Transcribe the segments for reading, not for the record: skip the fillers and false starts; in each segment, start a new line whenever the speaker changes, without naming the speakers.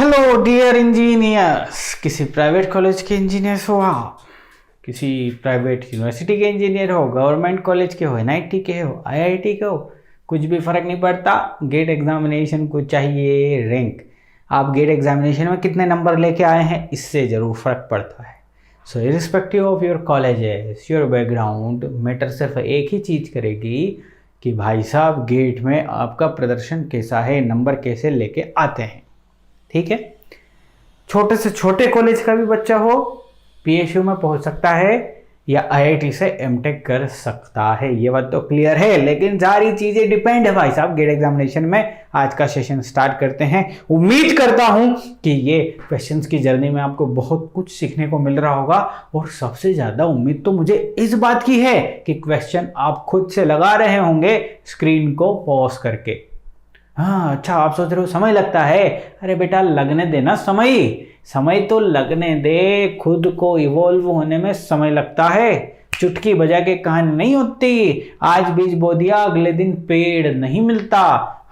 Hello dear engineers. किसी private college के engineers हो आप, किसी प्राइवेट यूनिवर्सिटी के इंजीनियर हो, गवर्नमेंट कॉलेज के हो, एनआईटी के हो, आईआईटी के हो, कुछ भी फर्क नहीं पड़ता। गेट एग्जामिनेशन को चाहिए रैंक। आप गेट एग्जामिनेशन में कितने नंबर लेके आए हैं इससे ज़रूर फर्क पड़ता है। So irrespective of your colleges, your background, matter सिर्फ एक ही चीज़ करेगी कि भाई साहब गेट में आपका प्रदर्शन कैसा है, नंबर कैसे लेके आते हैं। ठीक है, छोटे से छोटे कॉलेज का भी बच्चा हो पीएसयू में पहुंच सकता है या आईआईटी से एमटेक कर सकता है, ये बात तो क्लियर है। लेकिन सारी चीजें डिपेंड है भाई साहब गेट एग्जामिनेशन में। आज का सेशन स्टार्ट करते हैं। उम्मीद करता हूं कि ये क्वेश्चंस की जर्नी में आपको बहुत कुछ सीखने को मिल रहा होगा, और सबसे ज्यादा उम्मीद तो मुझे इस बात की है कि क्वेश्चन आप खुद से लगा रहे होंगे स्क्रीन को पॉज करके। हाँ अच्छा, आप सोच रहे हो समय लगता है। अरे बेटा लगने देना समय तो लगने दे। खुद को इवॉल्व होने में समय लगता है। चुटकी बजा के कहानी नहीं होती। आज बीज बो दिया अगले दिन पेड़ नहीं मिलता।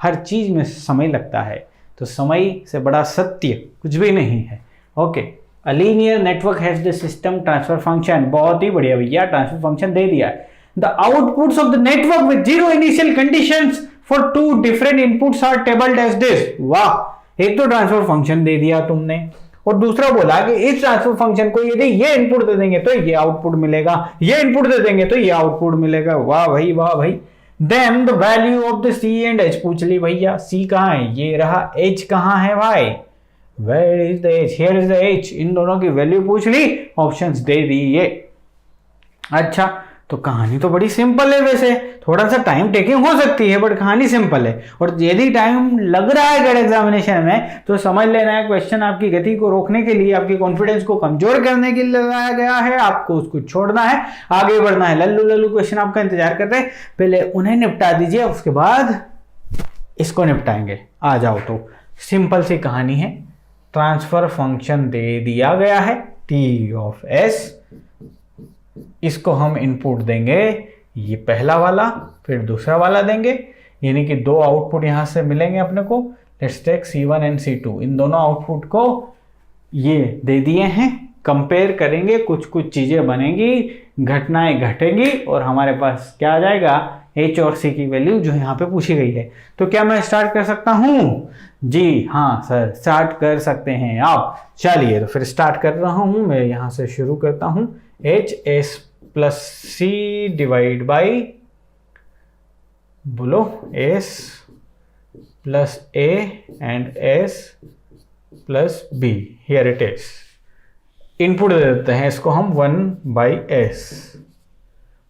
हर चीज में समय लगता है, तो समय से बड़ा सत्य कुछ भी नहीं है। Okay, a linear network has the system transfer function. बहुत ही बढ़िया भैया, ट्रांसफर फंक्शन दे दिया है। The outputs of the network with zero initial conditions for two different inputs are tabled as this. वाह, एक तो ट्रांसफर फंक्शन दे दिया तुमने, और दूसरा बोला कि इस ट्रांसफर फंक्शन को यदि ये इनपुट दे देंगे तो ये आउटपुट मिलेगा, ये इनपुट दे देंगे तो ये आउटपुट मिलेगा। वाह भाई वाह भाई। Then the value of the C and H पूछ ली भैया। सी कहां है, ये रहा। एच कहां है भाई, where is the H, here is the H. इन दोनों की वैल्यू पूछ ली, ऑप्शंस दे दिए। अच्छा, तो कहानी तो बड़ी सिंपल है। वैसे थोड़ा सा टाइम टेकिंग हो सकती है, बट कहानी सिंपल है। और यदि टाइम लग रहा है गेट एग्जामिनेशन में तो समझ लेना है क्वेश्चन आपकी गति को रोकने के लिए, आपकी कॉन्फिडेंस को कमजोर करने के लिए लगाया गया है। आपको उसको छोड़ना है, आगे बढ़ना है। लल्लू लल्लू क्वेश्चन आपका इंतजार कर रहे हैं, पहले उन्हें निपटा दीजिए, उसके बाद इसको निपटाएंगे। आ जाओ, तो सिंपल सी कहानी है। ट्रांसफर फंक्शन दे दिया गया है टी ऑफ एस। इसको हम इनपुट देंगे, ये पहला वाला, फिर दूसरा वाला देंगे, यानी कि दो आउटपुट यहां से मिलेंगे अपने को। Let's take C1 and C2। इन दोनों आउटपुट को ये दे दिए हैं, कंपेयर करेंगे, कुछ कुछ चीजें बनेंगी, घटनाएं घटेंगी, और हमारे पास क्या आ जाएगा, H और C की वैल्यू जो यहाँ पे पूछी गई है। तो क्या मैं स्टार्ट कर सकता हूँ? जी हाँ सर, स्टार्ट कर सकते हैं आप। चलिए, तो फिर स्टार्ट कर रहा हूँ मैं। यहाँ से शुरू करता हूँ। HS plus C divide by, बोलो, S plus A and S plus B। Here it is. Input दे देते हैं इसको हम 1/s।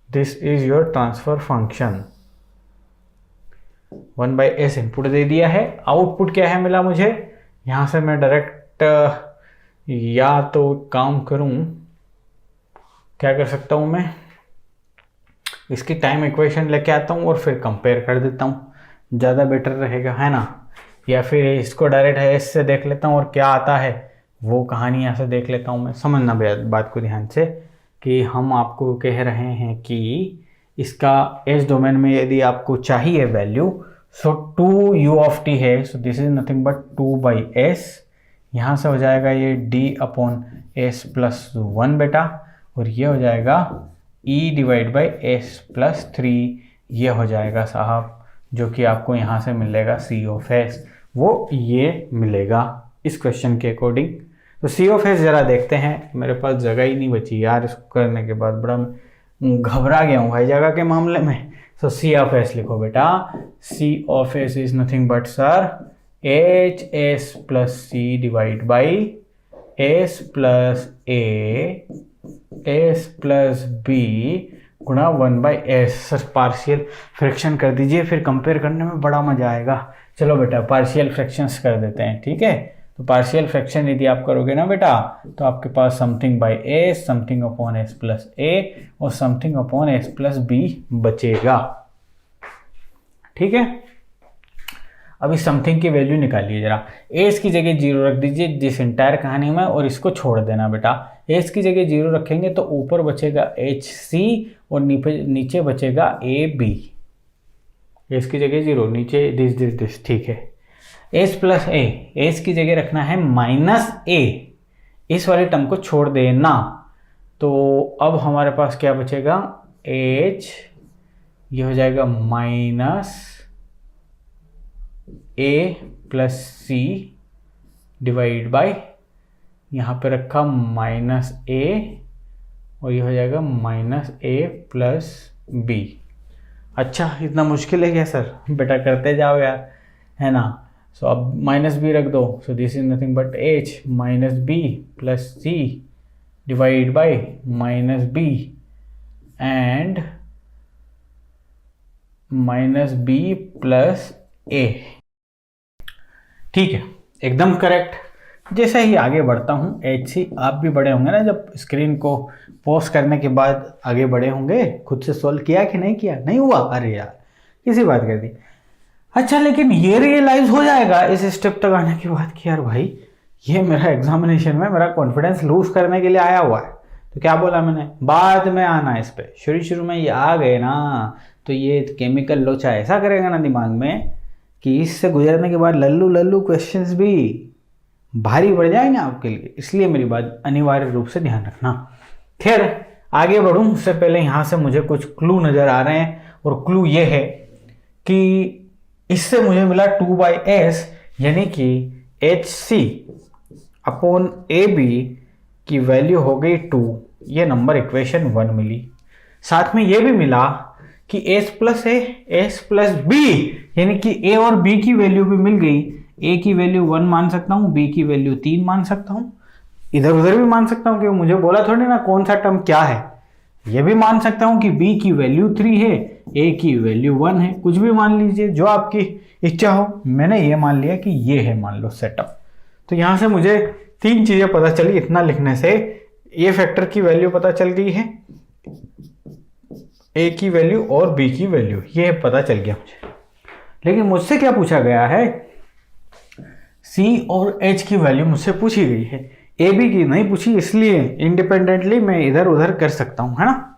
This is your transfer function. 1/s input दे दिया है। आउटपुट क्या है मिला मुझे, यहां से मैं डायरेक्ट या तो काम करूं, क्या कर सकता हूं मैं, इसकी टाइम इक्वेशन लेके आता हूं और फिर कंपेयर कर देता हूं, ज़्यादा बेटर रहेगा, है ना। या फिर इसको डायरेक्ट एस से देख लेता हूं और क्या आता है वो कहानी यहाँ से देख लेता हूं मैं। समझना बात को ध्यान से कि हम आपको कह रहे हैं कि इसका एस डोमेन में यदि आपको चाहिए value, so 2u of T है, सो this is nothing but 2/s। यहाँ से हो जाएगा ये d/s प्लस 1 बेटा, और ये हो जाएगा e divide by s plus 3। ये हो जाएगा साहब, जो कि आपको यहाँ से मिलेगा c ऑफ s, वो ये मिलेगा इस क्वेश्चन के अकॉर्डिंग। तो c ऑफ s जरा देखते हैं। मेरे पास जगह ही नहीं बची यार, इसको करने के बाद बड़ा घबरा गया हूँ भाई जगह के मामले में। तो c ऑफ s लिखो बेटा। c of s is nothing but sir HS plus c divide by s plus a s plus b गुणा 1/s। सर पार्शियल फ्रैक्शन कर दीजिए, फिर कंपेयर करने में बड़ा मजा आएगा। चलो बेटा पार्शियल फ्रैक्शंस कर देते हैं, ठीक है। तो पार्शियल फ्रैक्शन यदि आप करोगे ना बेटा, तो आपके पास something by a, something upon s plus a और something upon s plus b बचेगा, ठीक है। अभी समथिंग की वैल्यू निकालिए जरा। एस की जगह 0 रख दीजिए जिस इंटायर कहानी में, और इसको छोड़ देना बेटा। एस की जगह 0 रखेंगे तो ऊपर बचेगा HC और नीचे बचेगा AB। एस की जगह 0, नीचे दिस, ठीक है। एस प्लस ए, एस की जगह रखना है माइनस ए, इस वाले टर्म को छोड़ देना। तो अब हमारे पास क्या बचेगा, एच, ये हो जाएगा minus A plus C divide by, यहाँ पे रखा माइनस ए, और ये हो जाएगा माइनस ए प्लस बी। अच्छा, इतना मुश्किल है क्या सर? बेटा करते जाओ यार, है ना। सो अब माइनस बी रख दो, so this is nothing but H minus B plus C divide by minus B and minus B plus A. ठीक है, एकदम करेक्ट। जैसे ही आगे बढ़ता हूँ, एच सी आप भी बड़े होंगे ना, जब स्क्रीन को पॉज करने के बाद आगे बढ़े होंगे, खुद से सॉल्व किया कि नहीं किया? नहीं हुआ? अरे यार किसी बात कर दी। अच्छा, लेकिन ये रियलाइज हो जाएगा इस स्टेप तक आने के बाद कि यार भाई, ये मेरा एग्जामिनेशन में मेरा कॉन्फिडेंस लूज करने के लिए आया हुआ है। तो क्या बोला मैंने, बाद में आना इस पे, शुरू में ये आ गए ना तो ये केमिकल लोचा ऐसा करेगा ना दिमाग में कि इससे गुजरने के बाद लल्लू लल्लू क्वेश्चंस भी भारी पड़ जाएंगे आपके लिए। इसलिए मेरी बात अनिवार्य रूप से ध्यान रखना। खैर आगे बढ़ूँ उससे पहले यहाँ से मुझे कुछ क्लू नज़र आ रहे हैं, और क्लू ये है कि इससे मुझे मिला 2/s, यानी कि H C upon A B की वैल्यू हो गई 2, ये नंबर इक्वेशन 1 मिली। साथ में ये भी मिला कि s प्लस ए, एस प्लस बी, यानी कि a और b की वैल्यू भी मिल गई। a की वैल्यू 1 मान सकता हूँ, b की वैल्यू 3 मान सकता हूँ, इधर उधर भी मान सकता हूँ, क्योंकि मुझे बोला थोड़ी ना कौन सा टर्म क्या है। ये भी मान सकता हूँ कि b की वैल्यू 3 है, a की वैल्यू 1 है, कुछ भी मान लीजिए जो आपकी इच्छा हो। मैंने ये मान लिया कि ये है मान लो सेटअप। तो यहाँ से मुझे 3 चीज़ें पता चली इतना लिखने से। ए फैक्टर की वैल्यू पता चल गई है, ए की वैल्यू और बी की वैल्यू, ये पता चल गया मुझे। लेकिन मुझसे क्या पूछा गया है, सी और एच की वैल्यू मुझसे पूछी गई है, ए बी की नहीं पूछी, इसलिए इंडिपेंडेंटली मैं इधर उधर कर सकता हूं, है ना।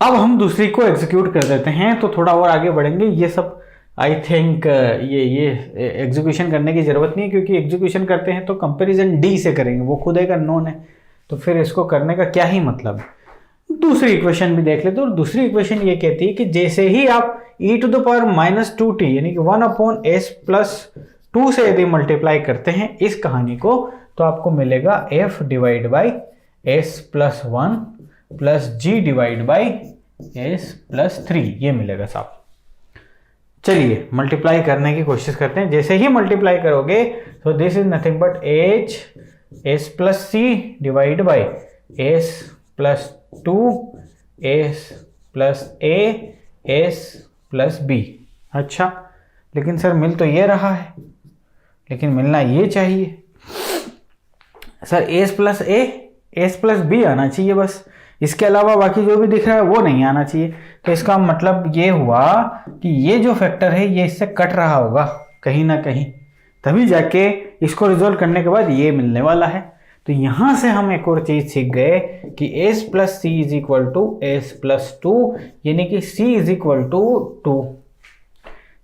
अब हम दूसरी को एग्जीक्यूट कर देते हैं, तो थोड़ा और आगे बढ़ेंगे। ये सब आई थिंक ये एग्जीक्यूशन करने की जरूरत नहीं है, क्योंकि एग्जीक्यूशन करते हैं तो कंपैरिजन डी से करेंगे, वो खुद एक अननोन है, तो फिर इसको करने का क्या ही मतलब है। दूसरी इक्वेशन भी देख लेते हैं। और दूसरी इक्वेशन ये कहती है कि जैसे ही आप e⁻⁻2t यानी कि 1/s+2 से यदि मल्टीप्लाई करते हैं इस कहानी को, तो आपको मिलेगा f divide by s+1 plus g divide by s+3, ये मिलेगा साहब। चलिए मल्टीप्लाई करने की कोशिश करते हैं। जैसे ही मल्टीप्लाई करोगे तो this is nothing but h s+c divide by s+2 s+a s+b। अच्छा, लेकिन सर मिल तो ये रहा है, लेकिन मिलना ये चाहिए सर s+a s+b आना चाहिए बस, इसके अलावा बाकी जो भी दिख रहा है वो नहीं आना चाहिए। तो इसका मतलब ये हुआ कि ये जो फैक्टर है ये इससे कट रहा होगा कहीं ना कहीं, तभी जाके इसको रिजोल्व करने के बाद ये मिलने वाला है। तो यहां से हम एक और चीज सीख गए कि s+c is equal to s+2, यानी कि c is equal to 2।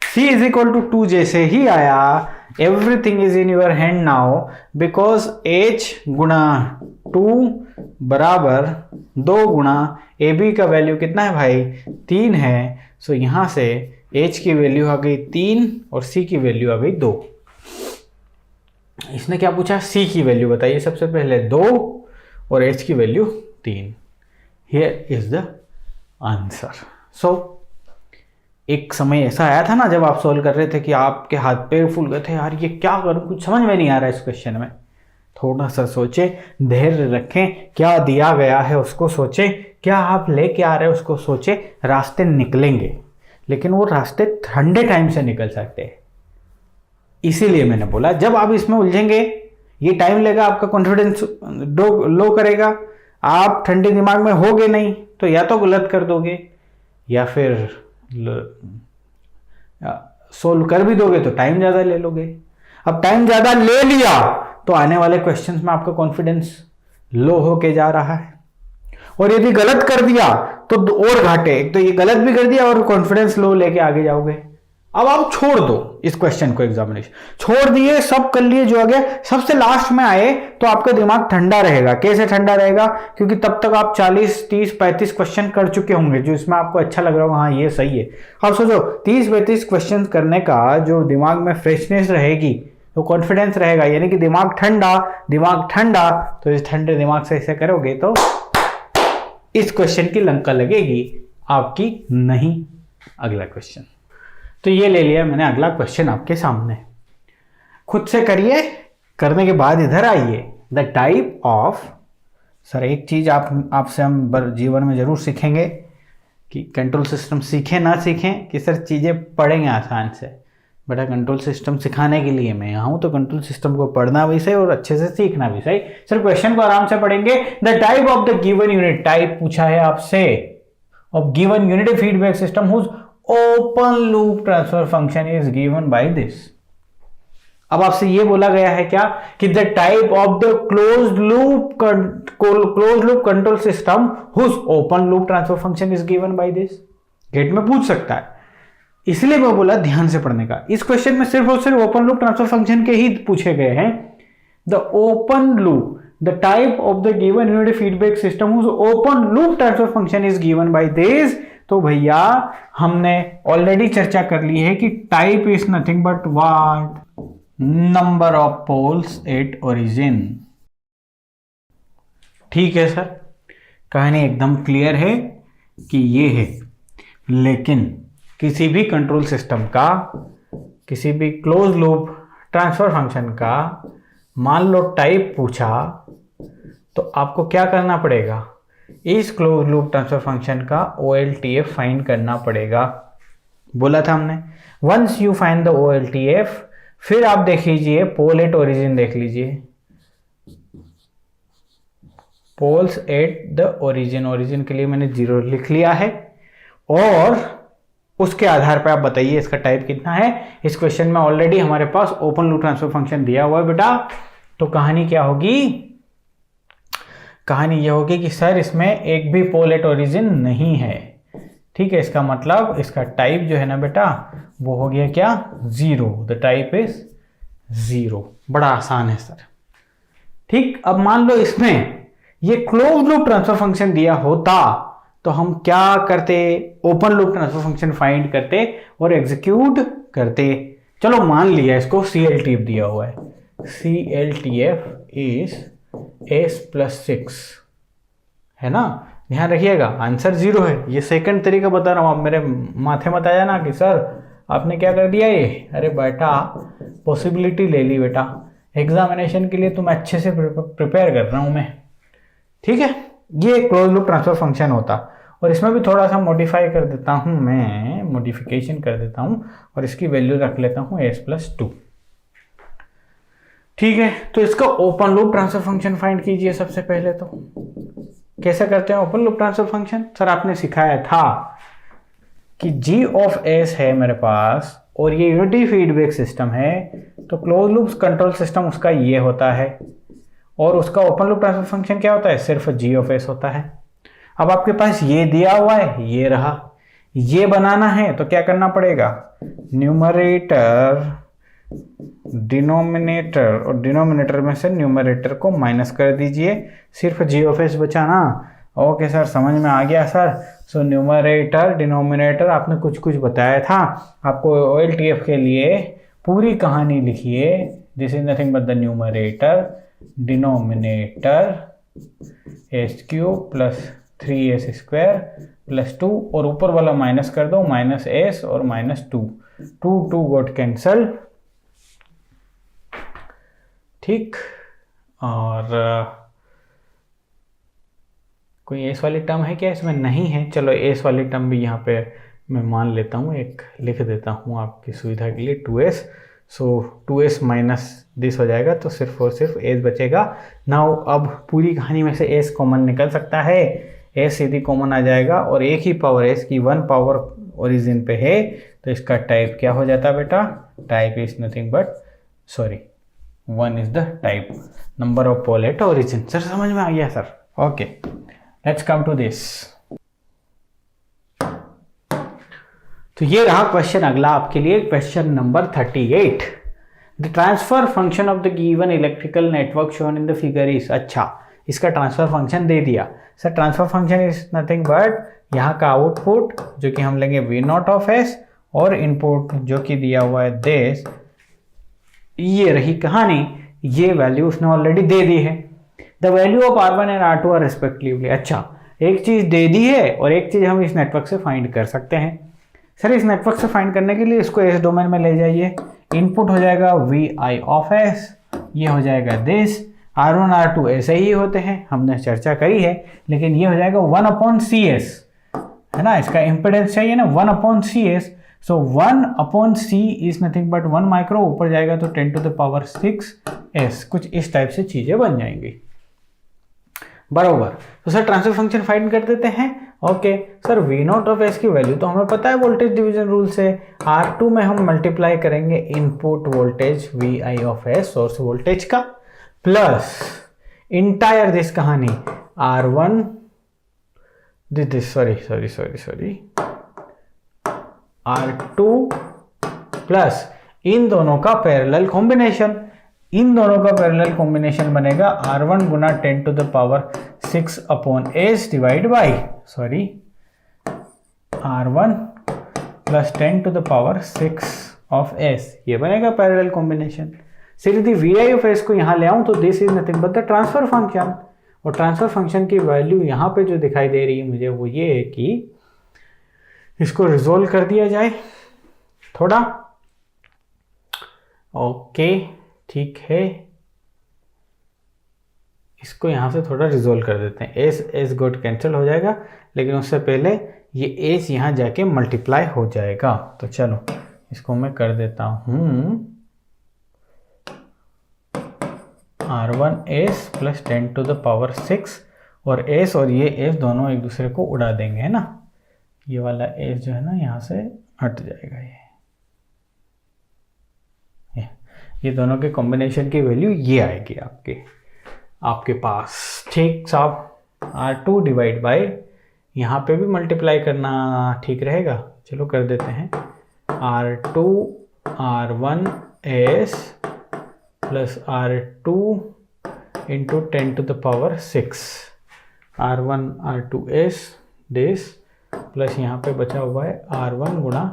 c is equal to 2 जैसे ही आया, everything is in your hand now, because h गुणा 2 बराबर 2 गुणा ab का वैल्यू कितना है भाई, 3 है। सो यहां से h की वैल्यू आ गई 3 और c की वैल्यू आ गई 2। इसने क्या पूछा, c की वैल्यू बताइए सबसे पहले 2 और h की value 3। Here is the answer. So एक समय ऐसा आया था ना जब आप सॉल्व कर रहे थे कि आपके हाथ पैर फूल गए थे, यार ये क्या करूं, कुछ समझ में नहीं आ रहा है इस क्वेश्चन में। थोड़ा सा सोचें, धैर्य रखें, क्या दिया गया है उसको सोचें, क्या आप लेके आ रहे हैं उसको सोचें, रास्ते निकलेंगे, लेकिन वो रास्ते ठंडे टाइम से निकल सकते हैं। इसीलिए मैंने बोला जब आप इसमें उलझेंगे ये टाइम लेगा, आपका कॉन्फिडेंस लो करेगा, आप ठंडे दिमाग में होगे नहीं, तो या तो गलत कर दोगे या फिर सोल्व कर भी दोगे तो टाइम ज़्यादा ले लोगे। अब टाइम ज़्यादा ले लिया तो आने वाले क्वेश्चंस में आपका कॉन्फिडेंस लो होके जा रहा है, और यदि गलत कर दिया तो और घाटे। एक तो ये गलत भी कर दिया और कॉन्फिडेंस लो लेके आगे जाओगे, अब आप छोड़ दो इस क्वेश्चन को, एग्जामिनेशन छोड़ दिए, सब कर लिए जो आ गया, सबसे लास्ट में आए तो आपका दिमाग ठंडा रहेगा। कैसे ठंडा रहेगा? क्योंकि तब तक आप 40, 30, 35 क्वेश्चन कर चुके होंगे जो इसमें आपको अच्छा लग रहा होगा, हाँ ये सही है। अब सोचो 30-35 क्वेश्चन करने का जो दिमाग में फ्रेशनेस रहेगी तो कॉन्फिडेंस रहेगा, यानी कि दिमाग ठंडा। तो इस ठंडे दिमाग से ऐसे करोगे तो इस क्वेश्चन की लंका लगेगी, आपकी नहीं। अगला क्वेश्चन, तो ये ले लिया मैंने अगला क्वेश्चन आपके सामने, खुद से करिए। करने के बाद इधर आइए, द टाइप ऑफ, सर एक चीज आपसे हम जीवन में जरूर सीखेंगे कि कंट्रोल सिस्टम सीखें ना सीखें, कि सर चीजें पढ़ेंगे आसान से, बेटा कंट्रोल सिस्टम सिखाने के लिए मैं यहाँ हूं, तो कंट्रोल सिस्टम को पढ़ना भी सही और अच्छे से सीखना भी सही। सर क्वेश्चन को आराम से पढ़ेंगे। The type of the given unit, type पूछा है आपसे, of given unit feedback system whose open loop transfer function is given by this. अब आपसे ये बोला गया है क्या कि the type of the closed loop control system whose open loop transfer function is given by this. GATE में पूछ सकता है, इसलिए मैं बोला ध्यान से पढ़ने का। इस क्वेश्चन में सिर्फ और सिर्फ ओपन लूप ट्रांसफर फंक्शन के ही पूछे गए हैं। The open loop, the type of the given unit feedback system whose open loop transfer function is given by this. तो भैया हमने ऑलरेडी चर्चा कर ली है कि type is nothing but what, number of poles at origin. ठीक है सर, कहानी एकदम क्लियर है कि ये है। लेकिन किसी भी कंट्रोल सिस्टम का, किसी भी क्लोज लूप ट्रांसफर फंक्शन का मान लो टाइप पूछा, तो आपको क्या करना पड़ेगा? इस क्लोज लूप ट्रांसफर फंक्शन का OLTF फाइंड करना पड़ेगा। बोला था हमने, once you find the OLTF, फिर आप देख लीजिए पोल एट ओरिजिन, देख लीजिए poles at the origin. Origin के लिए मैंने 0 लिख लिया है, और उसके आधार पर आप बताइए इसका टाइप कितना है। इस क्वेश्चन में ऑलरेडी हमारे पास ओपन लूप ट्रांसफर फंक्शन दिया हुआ है बेटा। तो कहानी क्या होगी? कहानी ये होगी कि सर इसमें एक भी पोल एट ओरिजिन नहीं है। ठीक है, इसका मतलब इसका टाइप जो है ना बेटा वो हो गया क्या? 0। The type is 0। बड़ा आसान है सर। ठीक, अब मान लो इसमें ये क्लोज लूप ट्रांसफर फंक्शन दिया होता तो हम क्या करते? Open loop transfer function find करते और एग्जीक्यूट करते। चलो मान लिया इसको CLTF दिया हुआ है, CLTF इज S+6 है ना। ध्यान रखिएगा आंसर 0 है। ये सेकंड तरीका बता रहा हूं, आप मेरे माथे मत आया ना कि सर आपने क्या कर दिया ये। अरे बेटा पॉसिबिलिटी ले ली बेटा, एग्जामिनेशन के लिए तुम अच्छे से प्रिपेयर कर रहा हूं मैं। ठीक है, ये क्लोज लूप ट्रांसफर फंक्शन होता, और इसमें भी थोड़ा सा मॉडिफाई कर देता हूं मैं, मॉडिफिकेशन कर देता हूं और इसकी वैल्यू रख लेता हूं S+2। ठीक है, तो इसका open loop transfer function find कीजिए सबसे पहले। तो कैसे करते हैं open loop transfer function? Sir आपने सिखाया था कि G ऑफ S है मेरे पास और ये यूनिटी फीडबैक सिस्टम है, तो क्लोज लूप कंट्रोल सिस्टम उसका ये होता है, और उसका ओपन लूप ट्रांसफर फंक्शन क्या होता है? सिर्फ G ऑफ S होता है। अब आपके पास ये दिया हुआ है, ये रहा, ये बनाना है तो क्या करना पड़ेगा? न्यूमरेटर डिनोमिनेटर, और डिनोमिनेटर में से न्यूमरेटर को माइनस कर दीजिए, सिर्फ G ऑफ S बचा ना। ओके सर, समझ में आ गया सर। सो न्यूमरेटर डिनोमिनेटर आपने कुछ कुछ बताया था, आपको OLTF के लिए पूरी कहानी लिखिए। This is nothing but the numerator denominator S³ plus 3S² + 2, और ऊपर वाला माइनस कर दो, -S और -2, 2 गोट कैंसल। ठीक, और कोई एस वाली टर्म है क्या इसमें? नहीं है। चलो एस वाली टर्म भी यहाँ पे मैं मान लेता हूँ, एक लिख देता हूँ आपकी सुविधा के लिए, 2s। So 2s minus this हो जाएगा, तो सिर्फ और सिर्फ s बचेगा। नाउ अब पूरी कहानी में से s कॉमन निकल सकता है, s सीधी कॉमन आ जाएगा, और एक ही पावर s की 1 पावर ओरिजिन पे है, तो इसका टाइप क्या हो जाता है बेटा? Type is nothing but, sorry 1 is the type, number of pole at origin. Sir समझ में आ गया sir? Okay, let's come to this. तो तो ये रहा क्वेश्चन अगला आपके लिए, question number 38। The transfer function of the given electrical network shown in the figure is. अच्छा, इसका ट्रांसफर फंक्शन दे दिया sir. Transfer function is nothing but यहाँ का आउटपुट जो कि हम लेंगे V नॉट ऑफ एस, और इनपुट जो कि दिया हुआ है दिस। ये रही कहानी, ये वैल्यू उसने ऑलरेडी दे दी है। The value of R1 and R2 are respectively. अच्छा, एक चीज दे दी है और एक चीज हम इस नेटवर्क से फाइंड कर सकते हैं। सर इस नेटवर्क से फाइंड करने के लिए इसको एस डोमेन में ले जाइए। इनपुट हो जाएगा Vi ऑफ एस, ये हो जाएगा दिस। R1 R2 ऐसे ही होते हैं, हमने चर्चा करी है, लेकिन ये हो जाएगा 1/CS, है ना। इसका इम्पिडेंस चाहिए ना 1/CS। So 1/C is nothing but 1 micro, ऊपर जाएगा तो 10⁶S। कुछ इस टाइप से चीजें बन जाएंगी, बराबर। तो सर ट्रांसफर फंक्शन फाइंड कर देते हैं। Okay sir, V not of S की वैल्यू तो हमें पता है वोल्टेज डिवीजन रूल से। R2 में हम मल्टीप्लाई करेंगे input voltage Vi of S, source voltage का, प्लस इंटायर दिस कहानी R1 this sorry R2 plus इन दोनों का पैरेलल कॉम्बिनेशन। इन दोनों का पैरेलल कॉम्बिनेशन बनेगा R1 Guna 10⁶S divide by R1 plus 10⁶ of S, ये बनेगा parallel combination. Sidhi Vi of S को यहां ले आऊं तो this is nothing but the transfer function. और ट्रांसफर फंक्शन की वैल्यू यहां पे जो दिखाई दे रही है मुझे वो ये है कि इसको रिजोल्व कर दिया जाए थोड़ा। ओके ठीक है, इसको यहां से थोड़ा रिजोल्व कर देते हैं। एस गोट कैंसिल हो जाएगा, लेकिन उससे पहले ये एस यहां जाके मल्टीप्लाई हो जाएगा। तो चलो इसको मैं कर देता हूं R1S प्लस 10⁶, और S और ये S दोनों एक दूसरे को उड़ा देंगे, है ना। ये वाला S जो है ना यहाँ से हट जाएगा। ये दोनों के कॉम्बिनेशन की वैल्यू ये आएगी आपके पास। ठीक साहब, R2 डिवाइड बाय, यहाँ पे भी मल्टीप्लाई करना ठीक रहेगा। चलो कर देते हैं R2 R1S plus R2 into 10⁶, R1 R2S this, plus यहाँ पे बचा हुआ है R1 गुणा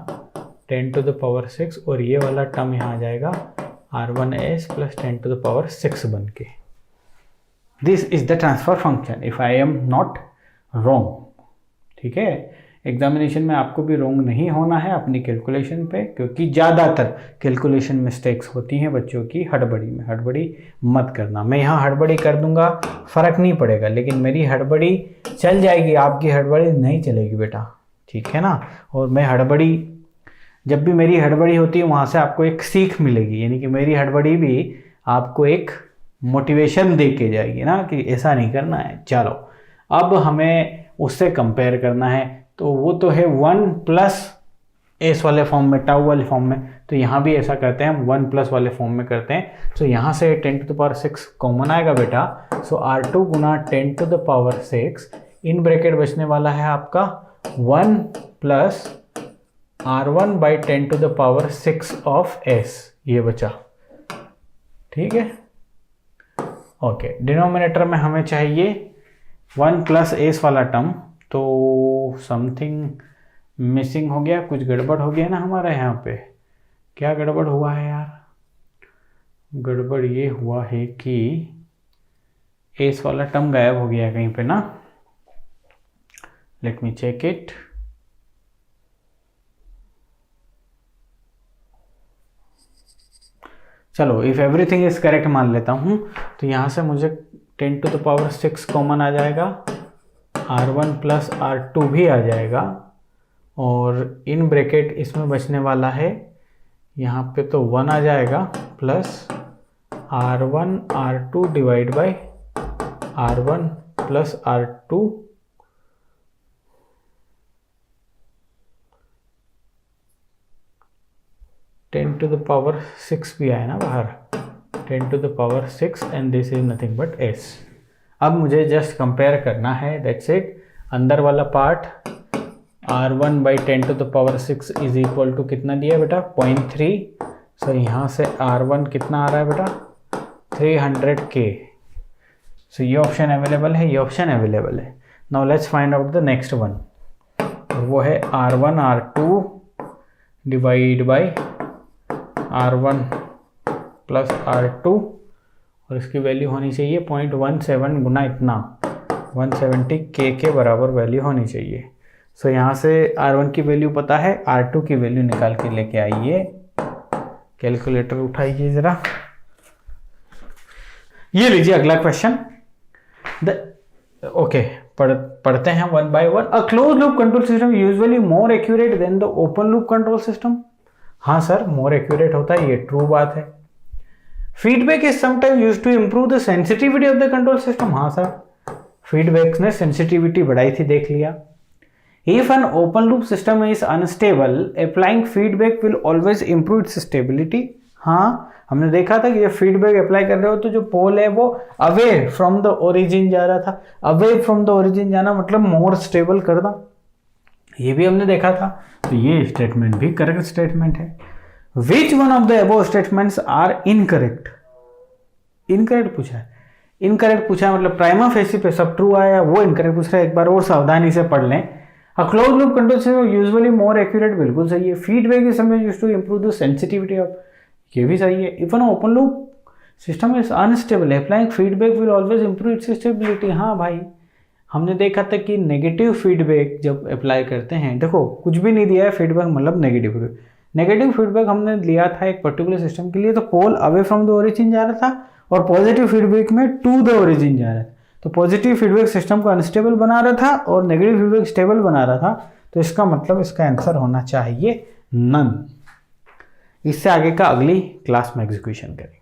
10⁶, और ये वाला टर्म यहाँ आ जाएगा R1S प्लस 10⁶ बन के। This is the transfer function if I am not wrong. ठीक है, एग्जामिनेशन में आपको भी रॉन्ग नहीं होना है अपनी कैलकुलेशन पे, क्योंकि ज़्यादातर कैलकुलेशन मिस्टेक्स होती हैं बच्चों की हड़बड़ी में। हड़बड़ी मत करना, मैं यहाँ हड़बड़ी कर दूंगा फ़र्क नहीं पड़ेगा, लेकिन मेरी हड़बड़ी चल जाएगी, आपकी हड़बड़ी नहीं चलेगी बेटा, ठीक है ना। और मैं हड़बड़ी, जब भी मेरी हड़बड़ी होती है वहाँ से आपको एक सीख मिलेगी, यानी कि मेरी हड़बड़ी भी आपको एक मोटिवेशन दे के जाएगी ना कि ऐसा नहीं करना है। चलो अब हमें उससे कंपेयर करना है, तो वो तो है 1 प्लस एस वाले फॉर्म में, टाउ वाले फॉर्म में। तो यहाँ भी ऐसा करते हैं, हम 1 प्लस वाले फॉर्म में करते हैं। तो यहाँ से 10⁶ कॉमन आएगा बेटा। सो R2 गुना 10⁶, इन ब्रैकेट बचने वाला है आपका 1 plus R1 by 10⁶ of S, ये बचा। ठीक है, ओके। डिनोमिनेटर में हमें चाहिए 1 प्लस एस वाला टर्म, तो समथिंग मिसिंग हो गया, कुछ गड़बड़ हो गया ना हमारा यहाँ पे। क्या गड़बड़ हुआ है यार? गड़बड़ ये हुआ है कि एस वाला टर्म गायब हो गया है कहीं पे ना। Let me check it. चलो इफ एवरीथिंग इज करेक्ट मान लेता हूँ, तो यहाँ से मुझे 10⁶ कॉमन आ जाएगा, R1 प्लस R2 भी आ जाएगा, और इन ब्रैकेट इसमें बचने वाला है, यहाँ पे तो 1 आ जाएगा, plus R1 R2 divide by R1 plus R2 10⁶ भी आया ना बाहर, 10⁶, and this is nothing but S। अब मुझे जस्ट कंपेयर करना है, दैट्स इट। अंदर वाला part R1 by 10⁻6 is equal to कितना दिया है बेटा 0.3। सो यहाँ से R1 कितना आ रहा है बेटा 300K। सो ये ऑप्शन अवेलेबल है, ये ऑप्शन अवेलेबल है। Now let's find out the next one, वो है R1 R2 divide by R1 plus R2 और इसकी वैल्यू होनी चाहिए 0.17 गुना इतना 170K के बराबर वैल्यू होनी चाहिए। सो यहाँ से R1 की वैल्यू पता है, R2 की वैल्यू निकाल के लेके आइए, कैलकुलेटर उठाइए ज़रा। ये लीजिए अगला क्वेश्चन। ओके पढ़ते हैं one by one. A close loop control system usually more accurate than the open loop control system. हाँ सर, मोर एक्यूरेट होता है, ये ट्रू बात है। Feedback is sometime used to improve the sensitivity of the control system. हाँ sir, feedback ने sensitivity बढ़ाई थी, देख लिया। If an open loop system is unstable, applying feedback will always improve its stability. हाँ, हमने देखा था कि जब फीडबैक अप्लाई कर रहे हो तो जो पोल है वो अवे फ्रॉम द ओरिजिन जा रहा था। अवे फ्रॉम द ओरिजिन जाना मतलब मोर स्टेबल करना, ये भी हमने देखा था। तो ये स्टेटमेंट भी करेक्ट स्टेटमेंट है। Which one of the above statements are incorrect? Incorrect पूछा है, इनकरेक्ट पूछा है मतलब प्राइमा फेसी पे सब ट्रू आया, वो इनकरेक्ट पूछ रहा है। एक बार और सावधानी से पढ़ लें। A closed loop control system usually more accurate, बिल्कुल सही है। Feedback is sometimes used to improve the sensitivity of, ये भी सही है। If an open loop system is unstable, applying feedback will always improve its stability। हाँ भाई, हमने देखा था कि नेगेटिव फीडबैक जब अप्लाई करते हैं, देखो कुछ भी नहीं दिया है फीडबैक मतलब नेगेटिव फीडबैक। नेगेटिव फीडबैक हमने लिया था एक पर्टिकुलर सिस्टम के लिए, तो पोल अवे फ्रॉम द ओरिजिन जा रहा था और पॉजिटिव फीडबैक में टू द ओरिजिन जा रहा था। तो पॉजिटिव फीडबैक सिस्टम को अनस्टेबल बना रहा था और नेगेटिव फीडबैक स्टेबल बना रहा था। तो इसका मतलब इसका आंसर होना चाहिए नन। इससे आगे का अगली क्लास में एग्जीक्यूशन करेंगे।